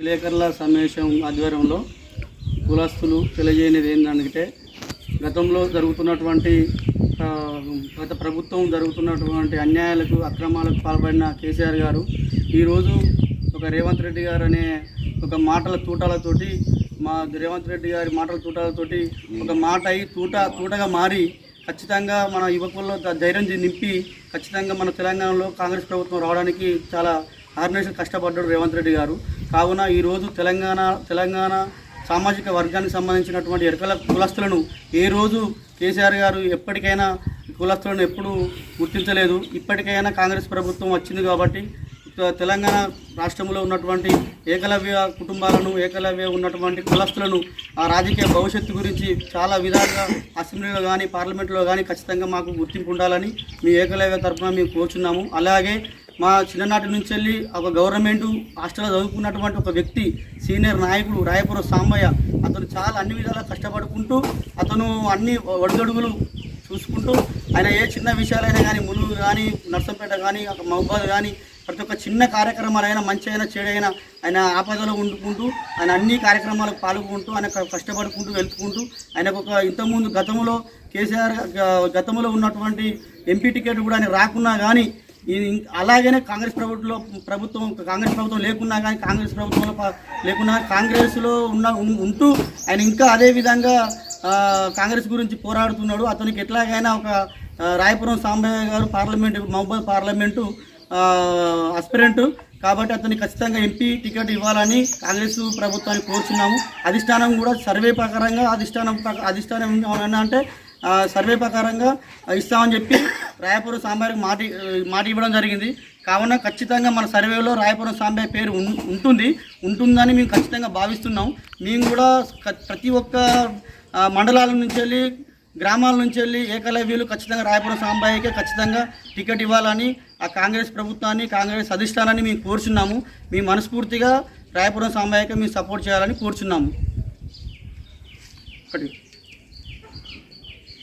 విలేకరుల సమావేశం ఆధ్వర్యంలో కులస్తులు తెలియజేయనిది ఏంటంటే గతంలో జరుగుతున్నటువంటి గత ప్రభుత్వం జరుగుతున్నటువంటి అన్యాయాలకు అక్రమాలకు పాల్పడిన కేసీఆర్ గారు ఈరోజు ఒక రేవంత్ రెడ్డి గారు అనే ఒక మాటల తూటాలతోటి మా రేవంత్ రెడ్డి గారి మాటల తూటాలతోటి ఒక మాట అయి తూటగా మారి ఖచ్చితంగా మన యువకుల్లో ధైర్యం నింపి ఖచ్చితంగా మన తెలంగాణలో కాంగ్రెస్ ప్రభుత్వం రావడానికి చాలా ఆర్గనైజేషన్ కష్టపడ్డాడు రేవంత్ రెడ్డి గారు. కావున ఈరోజు తెలంగాణ సామాజిక వర్గానికి సంబంధించినటువంటి ఎరకల కులస్తులను ఏ రోజు కేసీఆర్ గారు ఎప్పటికైనా కులస్తులను ఎప్పుడూ గుర్తించలేదు. ఇప్పటికైనా కాంగ్రెస్ ప్రభుత్వం వచ్చింది కాబట్టి తెలంగాణ రాష్ట్రంలో ఉన్నటువంటి ఏకలవ్య కుటుంబాలను ఏకలవ్య ఉన్నటువంటి కులస్తులను ఆ రాజకీయ భవిష్యత్తు గురించి చాలా విధాలుగా అసెంబ్లీలో కానీ పార్లమెంట్లో కానీ ఖచ్చితంగా మాకు గుర్తింపు ఉండాలని మీ ఏకలవ్య తరఫున మేము కోరుచున్నాము. అలాగే మా చిన్ననాటి నుంచి వెళ్ళి ఒక గవర్నమెంట్ హాస్టల్లో చదువుకున్నటువంటి ఒక వ్యక్తి సీనియర్ నాయకుడు రాయపురం సాంబయ్య అతను చాలా అన్ని విధాలా కష్టపడుకుంటూ అతను అన్ని ఒడిదొడుగులు చూసుకుంటూ ఆయన ఏ చిన్న విషయాలైనా కానీ ములుగు కానీ నర్సంపేట కానీ మహబూబాద్ కానీ ప్రతి ఒక్క చిన్న కార్యక్రమాలైనా మంచి అయినా చెడైనా ఆయన ఆపదలో ఉండుకుంటూ ఆయన అన్ని కార్యక్రమాలకు పాల్గొంటూ ఆయన కష్టపడుకుంటూ వెళ్తుకుంటూ ఆయనకు ఒక ఇంతకుముందు గతంలో కేసీఆర్ గతంలో ఉన్నటువంటి ఎంపీ టికెట్ కూడా ఆయన రాకున్నా కానీ అలాగనే కాంగ్రెస్ ప్రభుత్వం లేకున్నా కానీ కాంగ్రెస్ ప్రభుత్వంలో లేకున్నా కాంగ్రెస్లో ఉంటూ ఆయన ఇంకా అదే విధంగా కాంగ్రెస్ గురించి పోరాడుతున్నాడు. అతనికి ఎట్లాగైనా ఒక రాయపురం సాంబయ్య గారు మహబూబాద్ పార్లమెంటు ఆస్పిరెంట్ కాబట్టి అతనికి ఖచ్చితంగా ఎంపీ టికెట్ ఇవ్వాలని కాంగ్రెస్ ప్రభుత్వాన్ని కోరుచున్నాము. అధిష్టానం కూడా సర్వే ప్రకారంగా అధిష్టానం అంటే సర్వే ప్రకారంగా ఇస్తామని చెప్పి రాయపురం సాంబయ్యకి మాట ఇవ్వడం జరిగింది. కావున ఖచ్చితంగా మన సర్వేలో రాయపురం సాంబయ్య పేరు ఉంటుందని మేము ఖచ్చితంగా భావిస్తున్నాం. మేము కూడా ప్రతి ఒక్క మండలాల నుంచి వెళ్ళి గ్రామాల నుంచి వెళ్ళి ఏకలవ్యులు ఖచ్చితంగా రాయపురం సాంబయ్యకే ఖచ్చితంగా టికెట్ ఇవ్వాలని ఆ కాంగ్రెస్ ప్రభుత్వాన్ని కాంగ్రెస్ అధిష్టానాన్ని మేము కోరుచున్నాము. మేము మనస్ఫూర్తిగా రాయపురం సాంబయ్యకే మేము సపోర్ట్ చేయాలని కోరుచున్నాము. ఒకటి